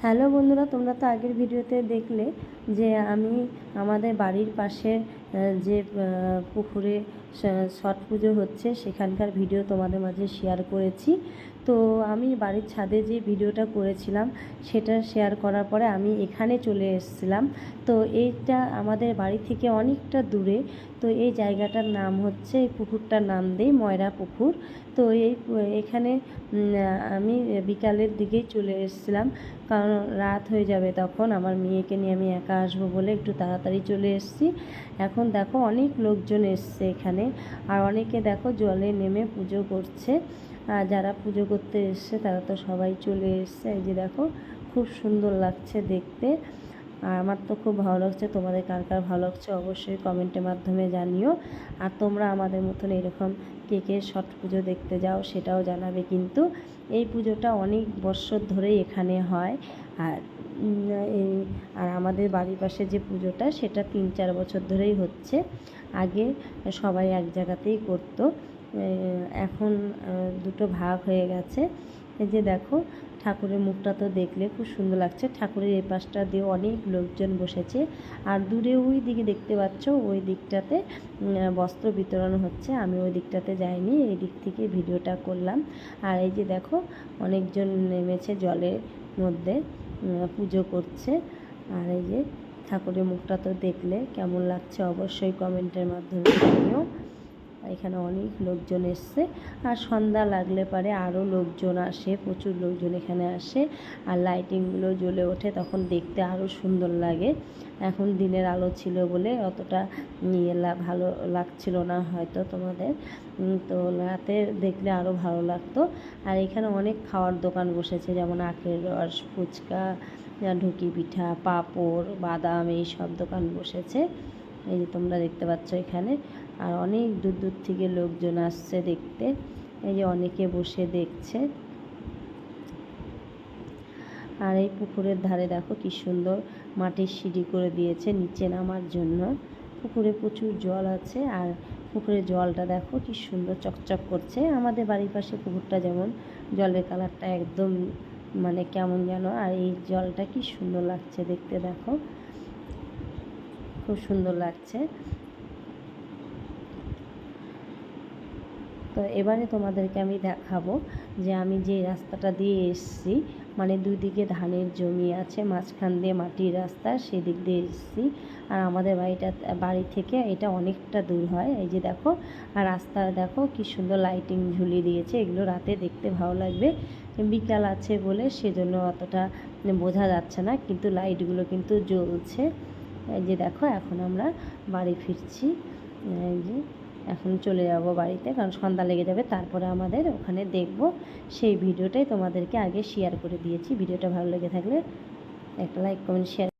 Hello বন্ধুরা, তোমরা তো আগের ভিডিওতে দেখলে যে আমি আমাদের বাড়ির পাশে যে পুকুরে ছট পুজো হচ্ছে সেখানকার ভিডিও তোমাদের মাঝে শেয়ার করেছি। তো আমি বাড়ির ছাদে যে ভিডিওটা করেছিলাম সেটা শেয়ার করার পরে আমি এখানে চলে এসেছিলাম। তো এইটা আমাদের বাড়ি থেকে অনেকটা দূরে। তো এই জায়গাটার নাম হচ্ছে, এই পুকুরটার নাম দেই ময়রা পুকুর। তো এখানে আমি বিকালের দিকেই চলে এসেছিলাম, কারণ রাত হয়ে যাবে তখন। আমার মেয়েকে নিয়ে আমি একা আসবো বলে একটু তাড়াতাড়ি চলে এসেছি। এখন দেখো অনেক লোকজন এসছে এখানে, আর অনেকে দেখো জলে নেমে পুজো করছে। আর যারা পুজো করতে এসছে তারা তো সবাই চলে এসছে। এই যে দেখো খুব সুন্দর লাগছে দেখতে, আর আমার তো খুব ভালো লাগছে। তোমাদের কার কার ভালো লাগছে অবশ্যই কমেন্টের মাধ্যমে জানিও। আর তোমরা আমাদের মতন এরকম কে কে ছট পুজো দেখতে যাও সেটাও জানাবে। কিন্তু এই পুজোটা অনেক বছর ধরেই এখানে হয়। আর আর আমাদের বাড়ির পাশে যে পুজোটা সেটা 3-4 বছর ধরেই হচ্ছে। আগে সবাই এক জায়গাতেই করতো, এখন দুটো ভাগ হয়ে গেছে। এই যে দেখো ঠাকুরের মুখটা তো দেখলে খুব সুন্দর লাগছে। ঠাকুরের এই পাশটা দিয়ে অনেক লোকজন বসেছে, আর দূরে ওই দিকে দেখতে পাচ্ছ ওই দিকটাতে বস্ত্র বিতরণ হচ্ছে। আমি ওই দিকটাতে যাইনি, এই দিক থেকে ভিডিওটা করলাম। আর এই যে দেখো অনেকজন নেমেছে জলের মধ্যে, পুজো করছে। আর এই যে ঠাকুরের মুখটা তো দেখলে কেমন লাগছে অবশ্যই কমেন্টের মাধ্যমে জানিও। এখানে অনেক লোকজন এসছে, আর সন্ধ্যা লাগলে পারে আরও লোকজন আসে, প্রচুর লোকজন এখানে আসে। আর লাইটিংগুলো জ্বলে ওঠে, তখন দেখতে আরও সুন্দর লাগে। এখন দিনের আলো ছিল বলে অতটা ভালো লাগছিল না হয়তো তোমাদের, তো রাতে দেখলে আরও ভালো লাগতো। আর এখানে অনেক খাওয়ার দোকান বসেছে, যেমন আখের রস, ফুচকা, ঢুকি পিঠা, পাঁপড়, বাদাম, এই সব দোকান বসেছে। এই যে তোমরা দেখতে পাচ্ছ এখানে। আর অনেক দূর দূর থেকে লোকজন আসছে দেখতে। এই যে অনেকে বসে দেখছে। আর এই পুকুরের ধারে দেখো কি সুন্দর মাটির সিঁড়ি করে দিয়েছে নিচে নামার জন্য। পুকুরে প্রচুর জল আছে, আর পুকুরের জলটা দেখো কি সুন্দর চকচক করছে। আমাদের বাড়ির পাশে পুকুরটা যেমন জলের কালারটা একদম মানে কেমন যেন, আর এই জলটা কি সুন্দর লাগছে দেখতে, দেখো খুব সুন্দর লাগছে। তো এবারে তোমাদেরকে আমি দেখাবো যে আমি যে রাস্তাটা দিয়ে এসেছি, মানে দুই দিকে ধানের জমি আছে, মাঝখান দিয়ে মাটির রাস্তা, সেদিক দিয়ে এসেছি। আর আমাদের বাড়ি থেকে এটা অনেকটা দূর হয়। এই যে দেখো, আর রাস্তা দেখো কি সুন্দর লাইটিং ঝুলিয়ে দিয়েছে। এগুলো রাতে দেখতে ভালো লাগবে, বিকাল আছে বলে সেজন্য অতটা বোঝা যাচ্ছে না, কিন্তু লাইটগুলো কিন্তু জ্বলছে। এই যে দেখো এখন আমরা বাড়ি ফিরছি। এই যে এখন চলে যাব বাড়িতে, কারণ সন্ধ্যা লেগে যাবে, তারপরে আমাদের ওখানে দেখব। সেই ভিডিওটাই তোমাদেরকে আগে শেয়ার করে দিয়েছি। ভিডিওটা ভালো লেগে থাকলে একটা লাইক, কমেন্ট, শেয়ার।